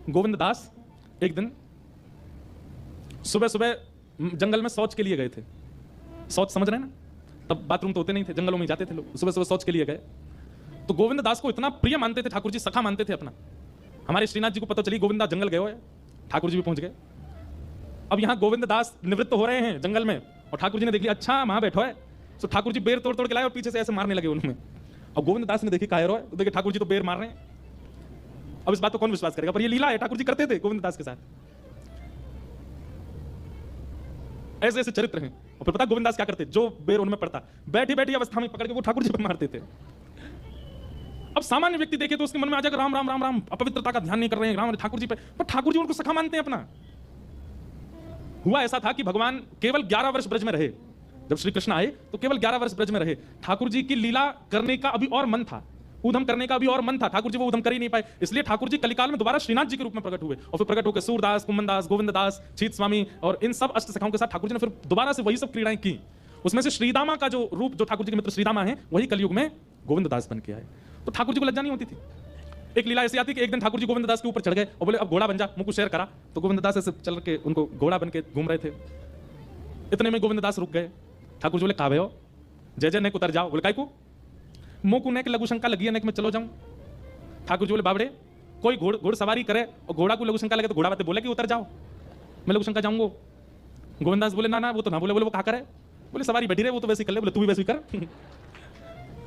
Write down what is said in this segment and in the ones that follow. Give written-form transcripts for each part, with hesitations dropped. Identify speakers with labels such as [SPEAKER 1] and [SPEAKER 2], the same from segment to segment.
[SPEAKER 1] गोविंद दास एक दिन सुबह सुबह जंगल में शौच के लिए गए थे। शौच समझ रहे हैं ना, तब बाथरूम तो होते नहीं थे, जंगलों में जाते थे लोग। सुबह सुबह शौच के लिए गए तो गोविंद दास को इतना प्रिय मानते थे ठाकुर जी, सखा मानते थे अपना। हमारे श्रीनाथ जी को पता चली गोविंद दास जंगल गए हुए, ठाकुर जी भी पहुंच गए। अब यहाँ गोविंद दास निवृत्त हो रहे हैं जंगल में और ठाकुर जी ने देख लिया, अच्छा वहां बैठो है। तो ठाकुर जी बेर तोड़ तोड़ के लाए और पीछे से ऐसे मारने लगे उनमें। और गोविंद दास ने देखी कायर है, देखे ठाकुर जी तो बेर मार रहे हैं। अब इस बात को कौन विश्वास करेगा, पर ये लीला है, ठाकुर जी करते थे गोविंद दास के साथ। ऐसे ऐसे चरित्र हैं। और फिर पता गोविंद दास क्या करते, जो बेर उनमें पड़ता बैठी बैठी अवस्था में पकड़ के वो ठाकुर जी पर मारते थे। अब सामान्य व्यक्ति देखे तो उसके मन में आ जाएगा राम राम राम राम, अपवित्रता का ध्यान नहीं कर रहे हैं राम ठाकुर जी पे, पर ठाकुर जी उनको सखा मानते हैं अपना। हुआ ऐसा था कि भगवान केवल 11 वर्ष ब्रज में रहे। जब श्री कृष्ण आए तो केवल 11 वर्ष ब्रज में रहे। ठाकुर जी की लीला करने का अभी और मन था, ऊधम करने का भी और मन था, ठाकुर जी वो ऊधम कर ही नहीं पाए। इसलिए ठाकुर जी कलिकाल में दोबारा श्रीनाथ जी के रूप में प्रकट हुए और फिर प्रकट होकर सूरदास, कुम्मनदास, गोविंददास, छीत स्वामी और इन सब अष्ट सखाओं के साथ ठाकुर जी ने फिर दोबारा से वही सब क्रीड़ाएं की। उसमें से श्रीदामा का जो रूप, जो ठाकुर जी के मित्र श्रीदामा है, वही कलयुग में गोविंददास बन के आए। तो ठाकुर जी को लज्जा नहीं होती थी। एक लीला ऐसी आती कि एक दिन ठाकुर जी गोविंददास के ऊपर चढ़ गए और बोले अब घोड़ा बन जा, मुझको शेयर करा। तो गोविंददास ऐसे चल के उनको घोड़ा बन के घूम रहे थे। इतने में गोविंददास रुक गए। ठाकुर जी बोले का हो, जय जय नेक उतर जाओ। बोले काय को, मोकू नेक लघु शंका लगी है, नेक में चलो जाऊं। ठाकुर जी बोले बाबड़े, कोई घोड़ सवारी करे और घोड़ा को लघु शंका लगे तो घोड़ा बातें बोले कि उतर जाओ, मैं लघु शंका जाऊंगा। गोविंददास बोले ना ना वो तो ना बोले। बोले वो कहा करे, बोले सवारी बैठी रहे, वो तो वैसे कर ले। बोले तू भी वैसे कर।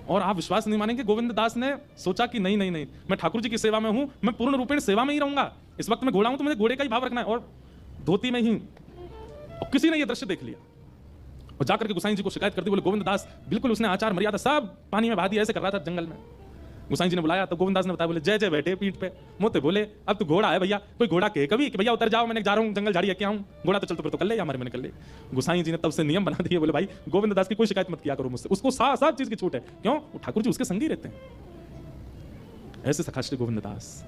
[SPEAKER 1] और आप विश्वास नहीं मानेंगे, गोविंददास ने सोचा कि नहीं नहीं नहीं, मैं ठाकुर जी की सेवा में हूं, मैं पूर्ण रूपेण सेवा में ही रहूंगा। इस वक्त मैं घोड़ा हूं तो मुझे घोड़े का ही भाव रखना है और धोती में ही। और किसी ने यह दृश्य देख लिया और जाकर के गोसाई जी को शिकायत कर दी। बोले गोविंददास बिल्कुल उसने आचार मर्यादा सब पानी में बहा दिया, ऐसे कर रहा था जंगल में। गोसाई जी ने बुलाया तो गोविंददास ने बताया, बोले जय जय बैठे पीठ पे। मोते बोले अब तो घोड़ा है भैया, कोई घोड़ा कहे कभी कि भैया उतर जाओ, मैंने जा रहा हूँ जंगल झाड़ी क्या हूँ, घोड़ा तो चल तो फिर तो कर ले, हमारे मैंने कर ले। गोसाई जी ने तब से नियम बना दिए, बोले भाई गोविंददास की कोई शिकायत मत किया करो मुझसे, उसको सब चीज की छूट है। क्यों, ठाकुर जी उसके संग ही रहते हैं। ऐसे सखा श्री गोविंददास।